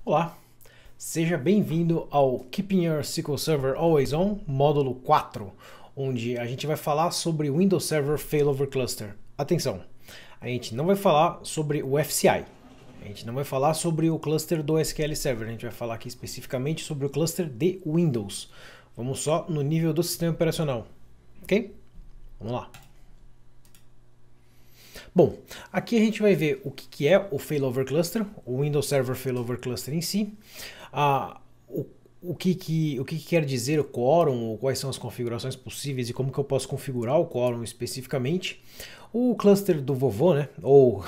Olá, seja bem-vindo ao Keeping Your SQL Server Always On, módulo 4, onde a gente vai falar sobre o Windows Server Failover Cluster. Atenção, a gente não vai falar sobre o FCI, a gente não vai falar sobre o cluster do SQL Server, a gente vai falar aqui especificamente sobre o cluster de Windows. Vamos só no nível do sistema operacional, ok? Vamos lá. Bom, aqui a gente vai ver o que é o Failover Cluster, o Windows Server Failover Cluster em si, o que quer dizer o quórum, quais são as configurações possíveis e como que eu posso configurar o quórum especificamente, o cluster do vovô, né, ou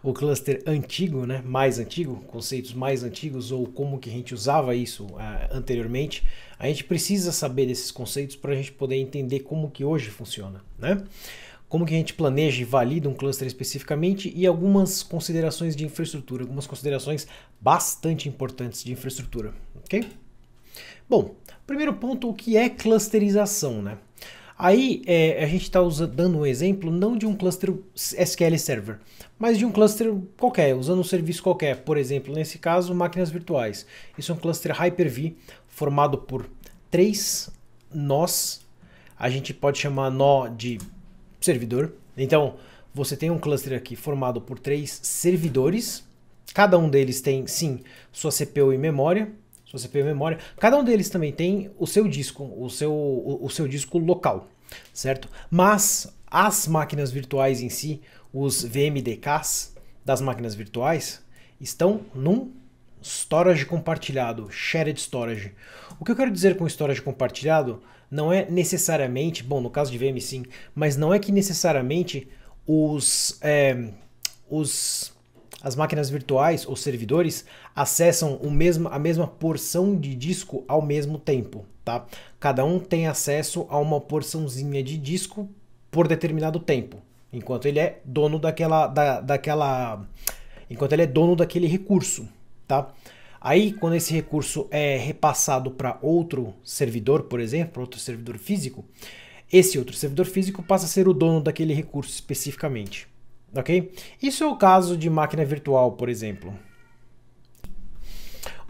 o cluster antigo, né, mais antigo, conceitos mais antigos, ou como que a gente usava isso anteriormente. A gente precisa saber desses conceitos para a gente poder entender como que hoje funciona, né? Como que a gente planeja e valida um cluster especificamente e algumas considerações de infraestrutura, algumas considerações bastante importantes de infraestrutura, ok? Bom, primeiro ponto, o que é clusterização, né? Aí a gente está dando um exemplo não de um cluster SQL Server, mas de um cluster qualquer, usando um serviço qualquer. Por exemplo, nesse caso, máquinas virtuais. Isso é um cluster Hyper-V formado por 3 nós. A gente pode chamar nó de servidor. Então, você tem um cluster aqui formado por 3 servidores. Cada um deles tem, sim, sua CPU e memória. Cada um deles também tem o seu disco, o seu disco local, certo? Mas as máquinas virtuais em si, os VMDKs das máquinas virtuais, estão num storage compartilhado, shared storage. O que eu quero dizer com storage compartilhado não é necessariamente, bom, no caso de VM sim, mas não é que necessariamente as máquinas virtuais ou servidores acessam a mesma porção de disco ao mesmo tempo, tá? Cada um tem acesso a uma porçãozinha de disco por determinado tempo, enquanto ele é dono enquanto ele é dono daquele recurso, tá? Aí, quando esse recurso é repassado para outro servidor, por exemplo, para outro servidor físico, esse outro servidor físico passa a ser o dono daquele recurso especificamente. Ok? Isso é o caso de máquina virtual, por exemplo.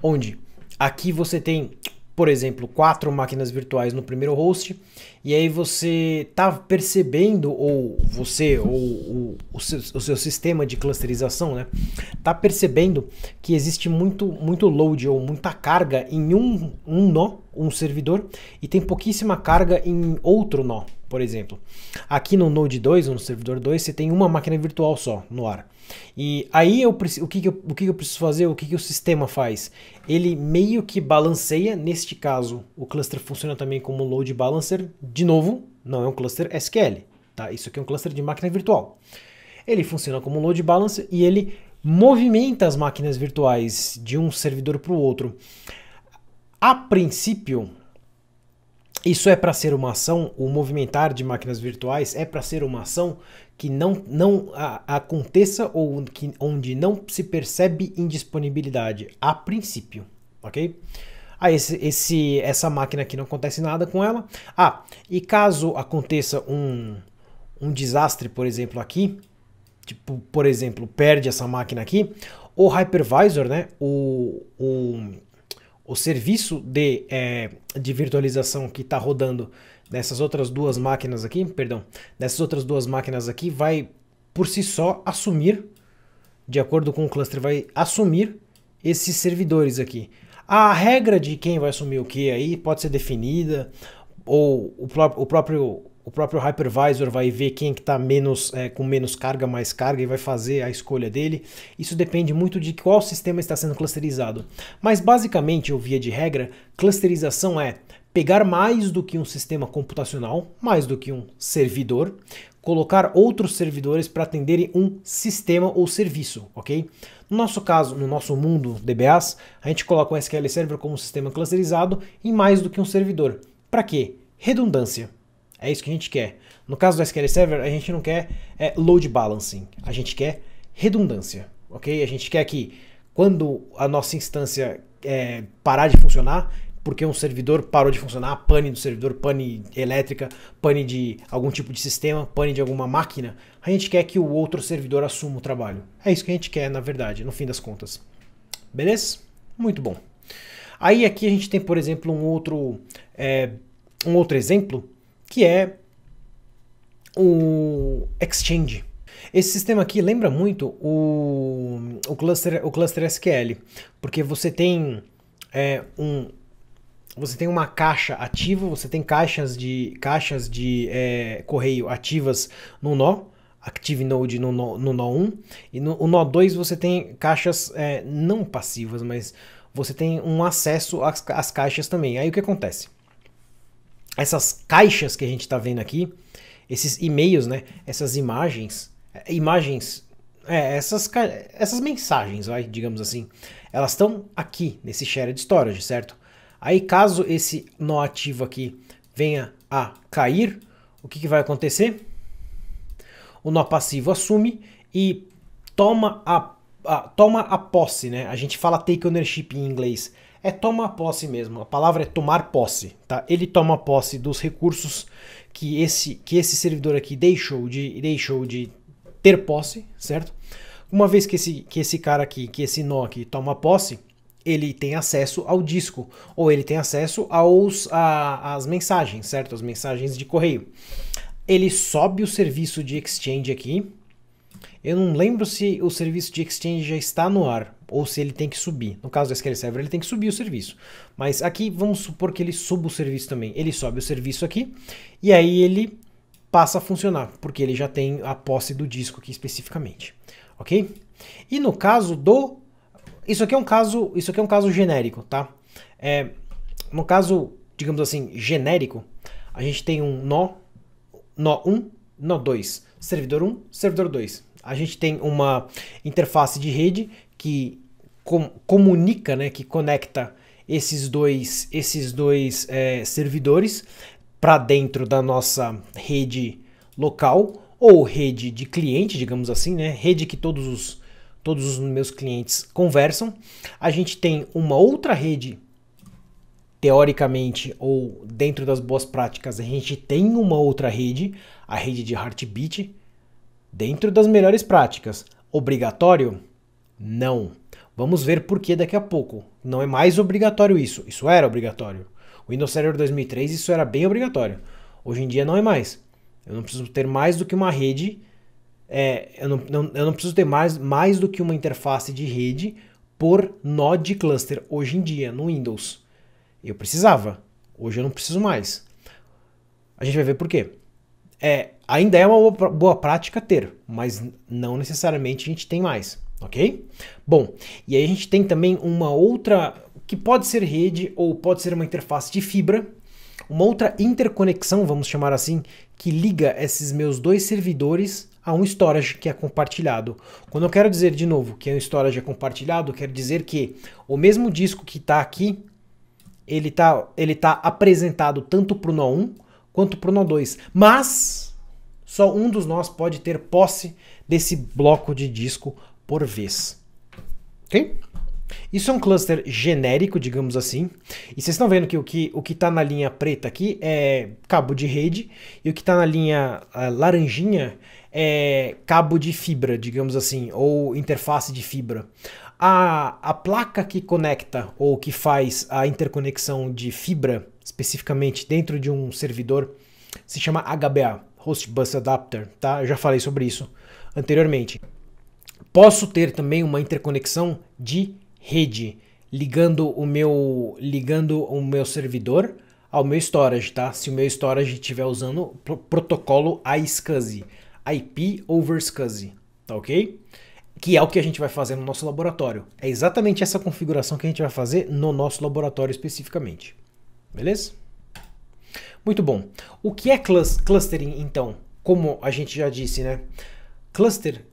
Onde aqui você tem, por exemplo, 4 máquinas virtuais no primeiro host, e aí você está percebendo, ou você, ou o seu sistema de clusterização, né, está percebendo que existe muito load ou muita carga em um nó, um servidor, e tem pouquíssima carga em outro nó, por exemplo. Aqui no Node 2, ou no servidor 2, você tem uma máquina virtual só no ar. E aí o que eu preciso fazer, o que o sistema faz? Ele meio que balanceia, neste caso o cluster funciona também como load balancer, de novo, não é um cluster SQL, tá? Isso aqui é um cluster de máquina virtual. Ele funciona como load balancer e ele movimenta as máquinas virtuais de um servidor para o outro. A princípio, isso é para ser uma ação, o movimentar de máquinas virtuais é para ser uma ação que não aconteça ou onde não se percebe indisponibilidade, a princípio, ok? Essa máquina aqui não acontece nada com ela. E caso aconteça um desastre, por exemplo, aqui, tipo, por exemplo, perde essa máquina aqui, o hypervisor, né, o serviço de virtualização que está rodando nessas outras duas máquinas aqui, vai por si só assumir, de acordo com o cluster, vai assumir esses servidores aqui. A regra de quem vai assumir o que aí pode ser definida, ou o próprio hypervisor vai ver quem que está com menos carga, mais carga, e vai fazer a escolha dele. Isso depende muito de qual sistema está sendo clusterizado. Mas basicamente, via de regra, clusterização é pegar mais do que um sistema computacional, mais do que um servidor, colocar outros servidores para atenderem um sistema ou serviço, ok? No nosso caso, no nosso mundo DBAs, a gente coloca o SQL Server como um sistema clusterizado em mais do que um servidor. Para quê? Redundância. É isso que a gente quer. No caso do SQL Server, a gente não quer load balancing, a gente quer redundância, ok? A gente quer que quando a nossa instância parar de funcionar, porque um servidor parou de funcionar, pane do servidor, pane elétrica, pane de algum tipo de sistema, pane de alguma máquina, a gente quer que o outro servidor assuma o trabalho. É isso que a gente quer, na verdade, no fim das contas. Beleza? Muito bom. Aí aqui a gente tem, por exemplo, um outro exemplo, que é o Exchange. Esse sistema aqui lembra muito o cluster SQL, porque você tem uma caixa ativa, você tem caixas de correio ativas no nó, Active Node no nó 1, e no nó 2 você tem caixas não passivas, mas você tem um acesso às caixas também. Aí o que acontece? Essas caixas que a gente está vendo aqui, esses e-mails, né? Essas essas mensagens, digamos assim, elas estão aqui nesse shared storage, certo? Aí caso esse nó ativo aqui venha a cair, o que vai acontecer? O nó passivo assume e toma a posse, né? A gente fala take ownership em inglês. É toma a posse mesmo. A palavra é tomar posse, tá? Ele toma posse dos recursos que esse servidor aqui deixou de ter posse, certo? Uma vez que esse cara aqui, que esse nó aqui toma posse, ele tem acesso ao disco, ou ele tem acesso às mensagens, certo? As mensagens de correio. Ele sobe o serviço de Exchange aqui. Eu não lembro se o serviço de Exchange já está no ar, ou se ele tem que subir. No caso do SQL Server, ele tem que subir o serviço. Mas aqui, vamos supor que ele suba o serviço também. Ele sobe o serviço aqui, e aí ele passa a funcionar, porque ele já tem a posse do disco aqui especificamente. Ok? E no caso do... Isso aqui é um caso genérico, tá? No caso, digamos assim, genérico, a gente tem um nó 1, nó 2, servidor 1, servidor 2. A gente tem uma interface de rede que comunica, né, que conecta esses dois servidores para dentro da nossa rede local ou rede de cliente, digamos assim, né, rede que todos os meus clientes conversam. A gente tem uma outra rede, teoricamente, ou dentro das boas práticas, a gente tem uma outra rede, a rede de Heartbeat, dentro das melhores práticas. Obrigatório? Não. Vamos ver por que daqui a pouco. Não é mais obrigatório isso. Isso era obrigatório. O Windows Server 2003 isso era bem obrigatório. Hoje em dia não é mais. Eu não preciso ter mais do que uma rede. Eu não preciso ter mais do que uma interface de rede por nó de cluster. Hoje em dia, no Windows. Eu precisava. Hoje eu não preciso mais. A gente vai ver por quê. Ainda é uma boa prática ter, mas não necessariamente a gente tem mais, ok? Bom, e aí a gente tem também uma outra, que pode ser rede ou pode ser uma interface de fibra, uma outra interconexão, vamos chamar assim, que liga esses meus dois servidores a um storage que é compartilhado. Quando eu quero dizer de novo que um storage é compartilhado, quero dizer que o mesmo disco que está aqui, ele tá apresentado tanto para o nó 1 quanto para o nó 2, mas só um dos nós pode ter posse desse bloco de disco por vez. Ok? Isso é um cluster genérico, digamos assim. E vocês estão vendo que o que está na linha preta aqui é cabo de rede e o que está na linha laranjinha é cabo de fibra, digamos assim, ou interface de fibra. A placa que conecta ou que faz a interconexão de fibra, especificamente dentro de um servidor, se chama HBA, Host Bus Adapter, tá? Eu já falei sobre isso anteriormente. Posso ter também uma interconexão de rede, ligando o meu servidor ao meu storage, tá? Se o meu storage estiver usando o protocolo iSCSI, IP over SCSI, tá ok? Que é o que a gente vai fazer no nosso laboratório. É exatamente essa configuração que a gente vai fazer no nosso laboratório especificamente. Beleza? Muito bom. O que é clustering, então? Como a gente já disse, né? Cluster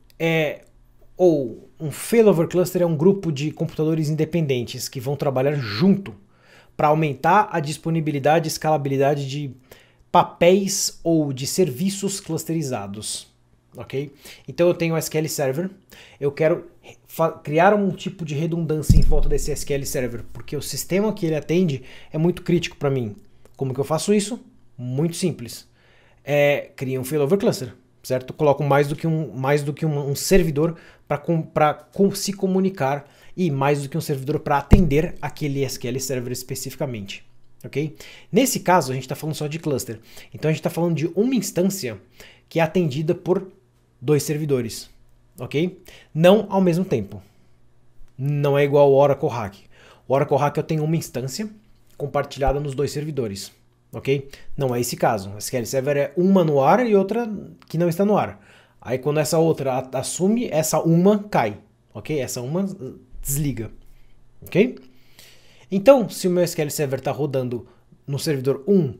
ou um failover cluster é um grupo de computadores independentes que vão trabalhar junto para aumentar a disponibilidade e escalabilidade de papéis ou de serviços clusterizados. Ok? Então eu tenho o SQL Server, eu quero criar um tipo de redundância em volta desse SQL Server, porque o sistema que ele atende é muito crítico para mim. Como que eu faço isso? Muito simples. Cria um failover cluster, certo? Coloco mais do que um servidor para se comunicar e mais do que um servidor para atender aquele SQL Server especificamente. Ok? Nesse caso, a gente está falando só de cluster. Então a gente está falando de uma instância que é atendida por 2 servidores. Ok? Não ao mesmo tempo. Não é igual ao Oracle Hack. O Oracle Hack eu tenho uma instância compartilhada nos 2 servidores. Ok? Não é esse caso. O SQL Server é uma no ar e outra que não está no ar. Aí quando essa outra assume, essa uma cai. Ok? Essa uma desliga. Ok? Então, se o meu SQL Server está rodando no servidor 1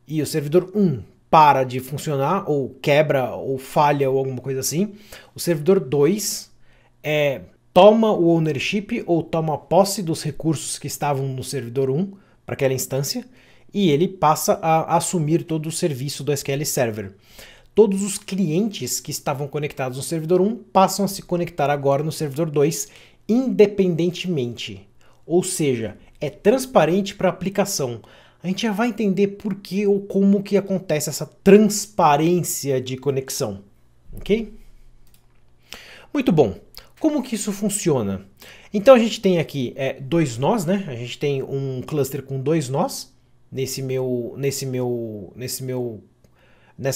e o servidor 1 para de funcionar, ou quebra, ou falha, ou alguma coisa assim, o servidor 2 toma o ownership ou toma posse dos recursos que estavam no servidor 1 para aquela instância e ele passa a assumir todo o serviço do SQL Server. Todos os clientes que estavam conectados no servidor 1 passam a se conectar agora no servidor 2 independentemente. Ou seja, é transparente para a aplicação. A gente já vai entender por que ou como que acontece essa transparência de conexão. Ok? Muito bom. Como que isso funciona? Então a gente tem aqui 2 nós, né? A gente tem um cluster com 2 nós nessa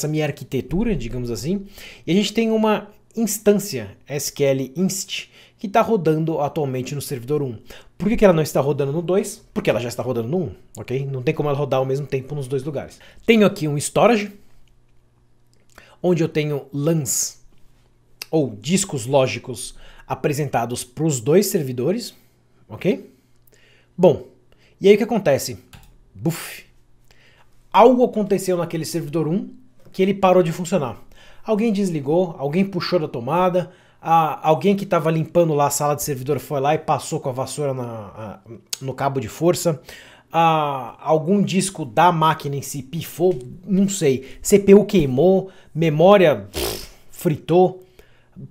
minha arquitetura, digamos assim. E a gente tem uma instância SQL Inst que está rodando atualmente no servidor 1. Por que ela não está rodando no 2? Porque ela já está rodando no 1, ok? Não tem como ela rodar ao mesmo tempo nos 2 lugares. Tenho aqui um storage, onde eu tenho LANs, ou discos lógicos, apresentados para os 2 servidores, ok? Bom, e aí o que acontece? Buf! Algo aconteceu naquele servidor 1 que ele parou de funcionar. Alguém desligou, alguém puxou da tomada, alguém que estava limpando lá a sala de servidor foi lá e passou com a vassoura no cabo de força. Algum disco da máquina em si pifou, não sei. CPU queimou, memória fritou,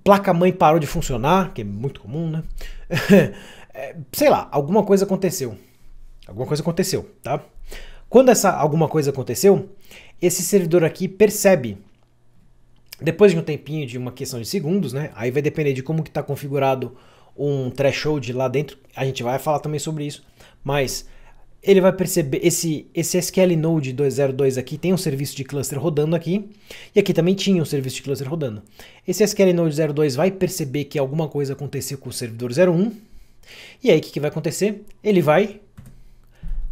placa-mãe parou de funcionar, que é muito comum, né? Sei lá, alguma coisa aconteceu. Alguma coisa aconteceu, tá? Quando essa alguma coisa aconteceu, esse servidor aqui percebe. Depois de um tempinho, de uma questão de segundos, né? Aí vai depender de como que está configurado um threshold lá dentro. A gente vai falar também sobre isso. Mas ele vai perceber, esse SQL Node 202 aqui tem um serviço de cluster rodando aqui. E aqui também tinha um serviço de cluster rodando. Esse SQL Node 02 vai perceber que alguma coisa aconteceu com o servidor 01. E aí o que vai acontecer? Ele vai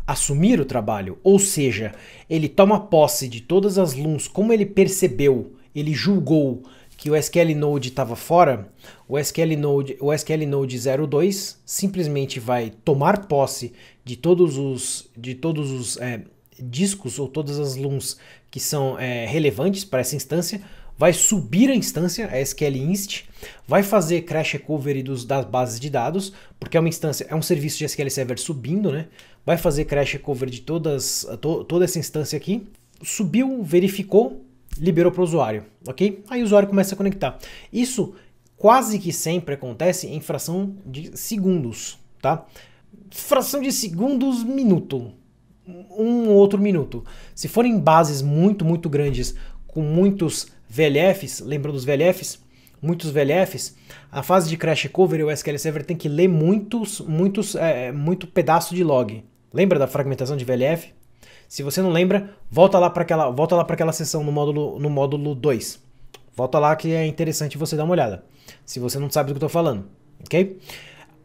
assumir o trabalho. Ou seja, ele toma posse de todas as LUNs, como ele percebeu. Ele julgou que o SQL Node estava fora, o SQL Node 02 simplesmente vai tomar posse de todos os discos ou todas as LUNs que são relevantes para essa instância, vai subir a instância, a SQL Inst, vai fazer crash recovery das bases de dados, porque é uma instância, é um serviço de SQL Server subindo, né? Vai fazer crash recovery de toda essa instância aqui, subiu, verificou, liberou para o usuário, ok? Aí o usuário começa a conectar. Isso quase que sempre acontece em fração de segundos, tá? Fração de segundos, minuto. Um ou outro minuto. Se forem bases muito, muito grandes, com muitos VLFs, lembra dos VLFs? Muitos VLFs, a fase de crash recovery, o SQL Server tem que ler muito pedaço de log. Lembra da fragmentação de VLF? Se você não lembra, volta lá para aquela sessão no módulo 2. Volta lá que é interessante você dar uma olhada. Se você não sabe do que eu estou falando, ok?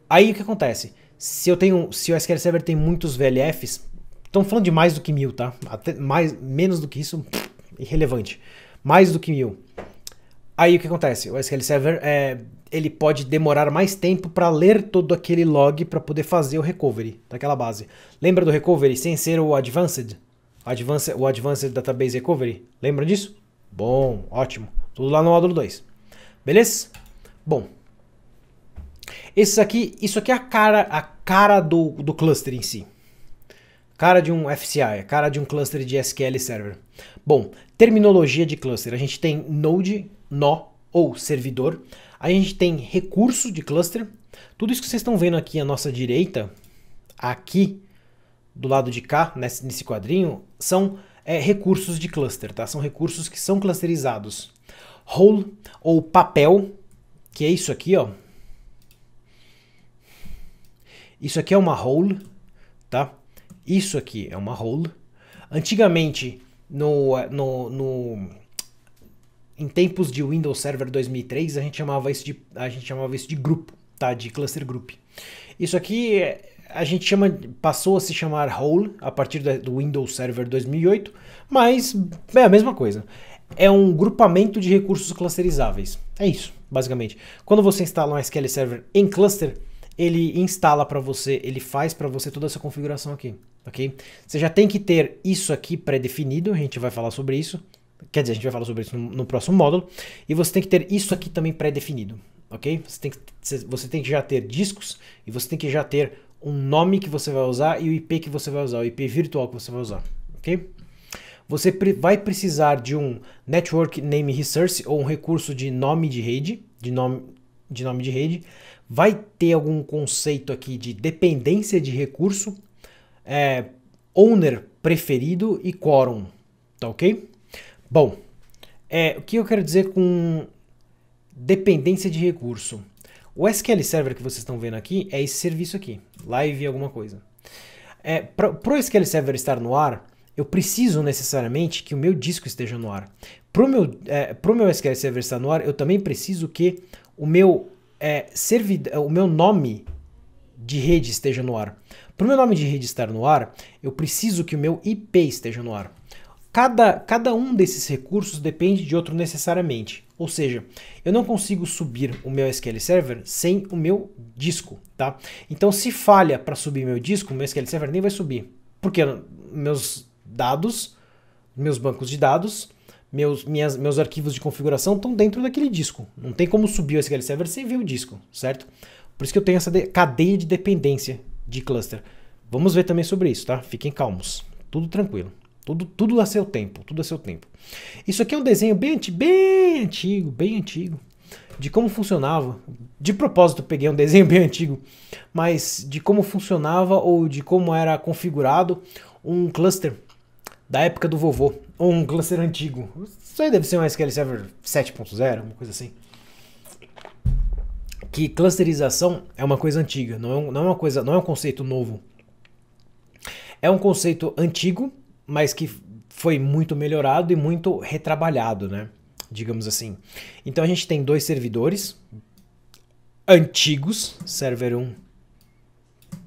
Aí o que acontece? Se o SQL Server tem muitos VLFs, estamos falando de mais do que 1000, tá? Menos do que isso, irrelevante. Mais do que 1000. Aí o que acontece? O SQL Server ele pode demorar mais tempo para ler todo aquele log para poder fazer o recovery daquela base. Lembra do recovery sem ser o Advanced? O Advanced Database Recovery? Lembra disso? Bom, ótimo. Tudo lá no módulo 2. Beleza? Bom. Isso aqui é a cara do cluster em si. Cara de um FCI, a cara de um cluster de SQL Server. Bom, terminologia de cluster. A gente tem node, nó ou servidor. A gente tem recurso de cluster. Tudo isso que vocês estão vendo aqui à nossa direita, aqui do lado de cá, nesse quadrinho, são recursos de cluster, tá? São recursos que são clusterizados. Role ou papel, que é isso aqui, ó. Isso aqui é uma role, tá? Isso aqui é uma role. Antigamente, em tempos de Windows Server 2003, a gente chamava isso de grupo, tá? De cluster group. Isso aqui passou a se chamar role a partir do Windows Server 2008, mas é a mesma coisa. É um grupamento de recursos clusterizáveis. É isso, basicamente. Quando você instala um SQL Server em cluster, ele instala para você, ele faz para você toda essa configuração aqui, ok? Você já tem que ter isso aqui pré-definido, a gente vai falar sobre isso. Quer dizer, a gente vai falar sobre isso no próximo módulo. E você tem que ter isso aqui também pré-definido, ok? Você tem que já ter discos e você tem que já ter um nome que você vai usar e o IP que você vai usar, o IP virtual que você vai usar, ok? Você vai precisar de um Network Name Resource ou um recurso de nome de rede, de nome de rede. Vai ter algum conceito aqui de dependência de recurso, owner preferido e quorum, tá ok? Bom, o que eu quero dizer com dependência de recurso? O SQL Server que vocês estão vendo aqui é esse serviço aqui, live alguma coisa. Para o SQL Server estar no ar, eu preciso necessariamente que o meu disco esteja no ar. Para o meu SQL Server estar no ar, eu também preciso que o meu nome de rede esteja no ar. Para o meu nome de rede estar no ar, eu preciso que o meu IP esteja no ar. Cada um desses recursos depende de outro necessariamente. Ou seja, eu não consigo subir o meu SQL Server sem o meu disco, tá? Então, se falha para subir meu disco, o meu SQL Server nem vai subir. Porque meus dados, meus bancos de dados, meus arquivos de configuração estão dentro daquele disco. Não tem como subir o SQL Server sem ver o disco, certo? Por isso que eu tenho essa cadeia de dependência de cluster. Vamos ver também sobre isso, tá? Fiquem calmos. Tudo tranquilo. Tudo a seu tempo, tudo a seu tempo. Isso aqui é um desenho bem antigo, de como funcionava. De propósito, peguei um desenho bem antigo, mas de como funcionava ou de como era configurado um cluster da época do vovô, ou um cluster antigo. Isso aí deve ser um SQL Server 7.0, uma coisa assim. Que clusterização é uma coisa antiga, não é um conceito novo. É um conceito antigo, mas que foi muito melhorado e muito retrabalhado, né? Digamos assim. Então a gente tem dois servidores antigos, server 1,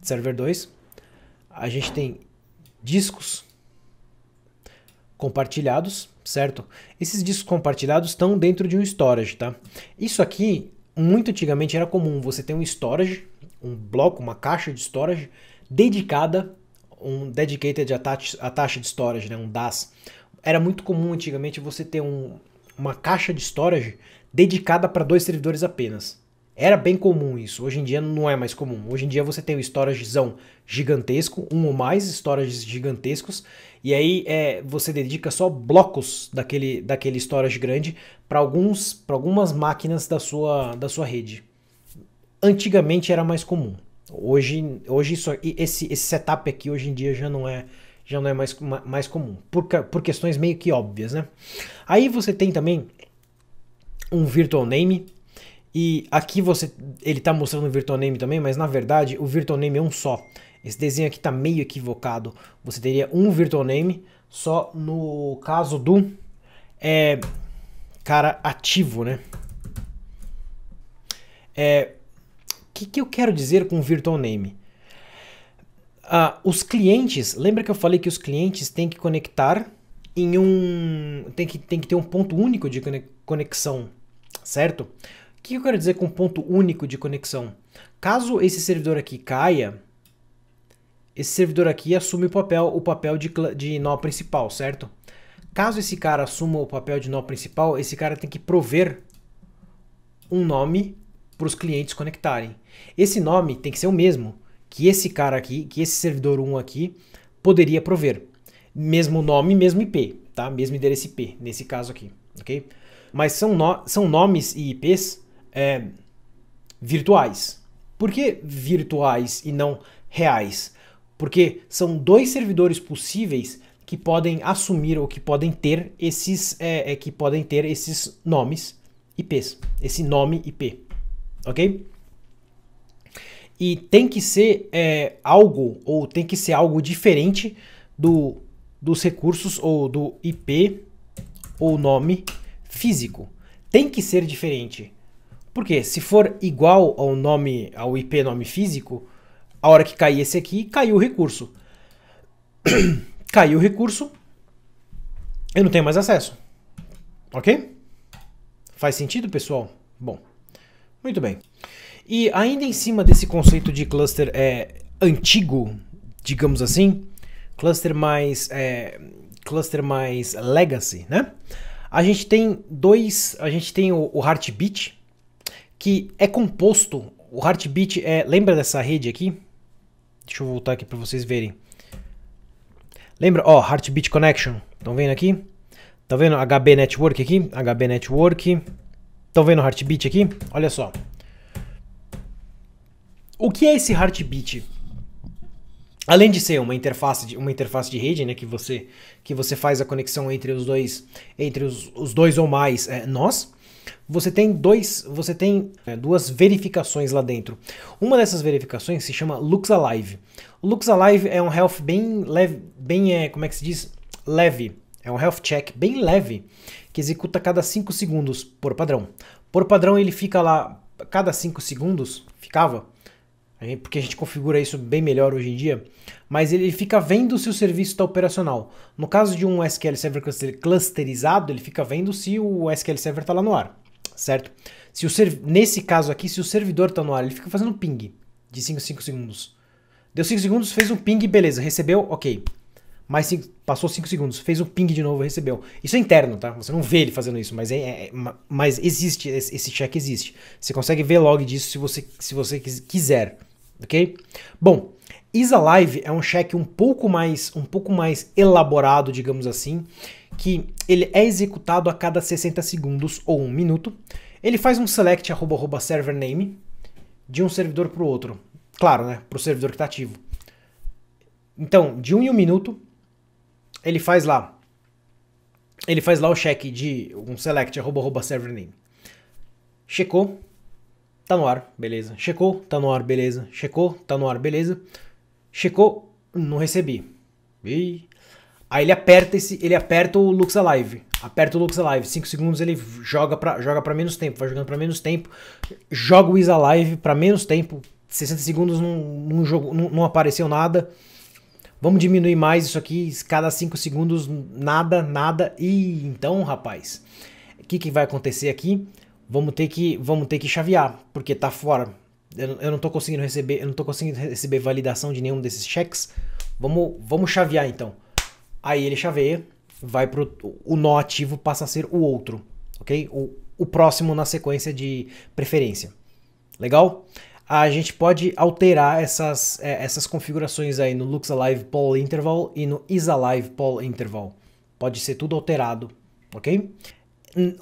server 2. A gente tem discos compartilhados, certo? Esses discos compartilhados estão dentro de um storage, tá? Isso aqui, muito antigamente era comum você ter um storage, um bloco, uma caixa de storage dedicada, um Dedicated Attached Storage, né, um DAS. Era muito comum antigamente você ter uma caixa de storage dedicada para dois servidores apenas. Era bem comum isso, hoje em dia não é mais comum. Hoje em dia você tem um storagezão gigantesco, um ou mais storages gigantescos, e aí você dedica só blocos daquele storage grande para algumas máquinas da sua rede. Antigamente era mais comum. Hoje esse setup aqui hoje em dia já não é mais comum, por questões meio que óbvias, né? Aí você tem também um virtual name, e aqui ele está mostrando o virtual name também, mas na verdade o virtual name é um só. Esse desenho aqui está meio equivocado. Você teria um virtual name só no caso do cara ativo, né? O que eu quero dizer com virtual name? Os clientes, lembra que eu falei que os clientes têm que conectar tem que ter um ponto único de conexão, certo? O que eu quero dizer com ponto único de conexão? Caso esse servidor aqui caia, esse servidor aqui assume o papel de nó principal, certo? Caso esse cara assuma o papel de nó principal, esse cara tem que prover um nome para os clientes conectarem. Esse nome tem que ser o mesmo que esse cara aqui, que esse servidor 1 aqui poderia prover. Mesmo nome, mesmo IP, tá? Mesmo endereço IP, nesse caso aqui, ok? Mas são nomes e IPs virtuais. Por que virtuais e não reais? Porque são dois servidores possíveis que podem assumir ou que podem ter esses nomes IPs, esse nome IP. Ok? e tem que ser tem que ser algo diferente dos recursos ou do IP ou nome físico. Tem que ser diferente. Porque se for igual ao IP nome físico, a hora que cair esse aqui, caiu o recurso. Caiu o recurso, eu não tenho mais acesso. Ok? Faz sentido, pessoal? Bom, muito bem. E ainda em cima desse conceito de cluster antigo, digamos assim, cluster mais legacy, né? A gente tem o Heartbeat, que é composto, o Heartbeat lembra dessa rede aqui? Deixa eu voltar aqui para vocês verem. Lembra, ó, Heartbeat Connection, estão vendo aqui? Tá vendo HB Network aqui? HB Network. Estão vendo o Heartbeat aqui? Olha só. O que é esse Heartbeat? Além de ser uma interface de rede, né, que você faz a conexão entre os dois ou mais nós, você tem duas verificações lá dentro. Uma dessas verificações se chama Lux Alive. O Lux Alive é um health bem leve, como é que se diz? Leve. É um health check bem leve, que executa a cada 5 segundos por padrão. Por padrão ele fica lá, cada 5 segundos, porque a gente configura isso bem melhor hoje em dia, mas ele fica vendo se o serviço está operacional. No caso de um SQL Server clusterizado, ele fica vendo se o SQL Server está lá no ar, certo? Nesse caso aqui, se o servidor está no ar, ele fica fazendo um ping de 5 segundos. Deu 5 segundos, fez um ping, beleza, recebeu, ok. Passou 5 segundos, fez um ping de novo, recebeu. Isso é interno, tá? Você não vê ele fazendo isso, mas existe, esse check existe. Você consegue ver log disso se você quiser, ok? Bom, isAlive é um check um pouco mais elaborado, digamos assim, que ele é executado a cada 60 segundos ou 1 minuto. Ele faz um select @server name de um servidor para o outro. Claro, né? Para o servidor que está ativo. Então, de 1 em 1 minuto, ele faz lá o check de um select @server name. Checou, tá no ar, beleza. Checou, tá no ar, beleza. Checou, tá no ar, beleza. Checou, não recebi. Aí ele aperta o Lux Alive. Aperta o Lux Alive, 5 segundos ele joga para menos tempo, vai jogando para menos tempo. Joga o isAlive para menos tempo. 60 segundos não apareceu nada. Vamos diminuir mais isso aqui, cada 5 segundos, nada. E então, rapaz, o que vai acontecer aqui? Vamos ter que chavear, porque tá fora. Eu não tô conseguindo receber validação de nenhum desses checks. Vamos chavear então. Aí ele chaveia, o nó ativo passa a ser o outro, ok? O próximo na sequência de preferência. Legal? A gente pode alterar essas configurações aí no Lux Alive Poll Interval e no isAlive Poll Interval. Pode ser tudo alterado, ok?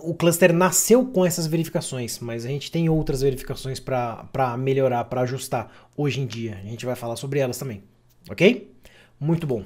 O cluster nasceu com essas verificações, mas a gente tem outras verificações para melhorar, para ajustar hoje em dia. A gente vai falar sobre elas também, ok? Muito bom.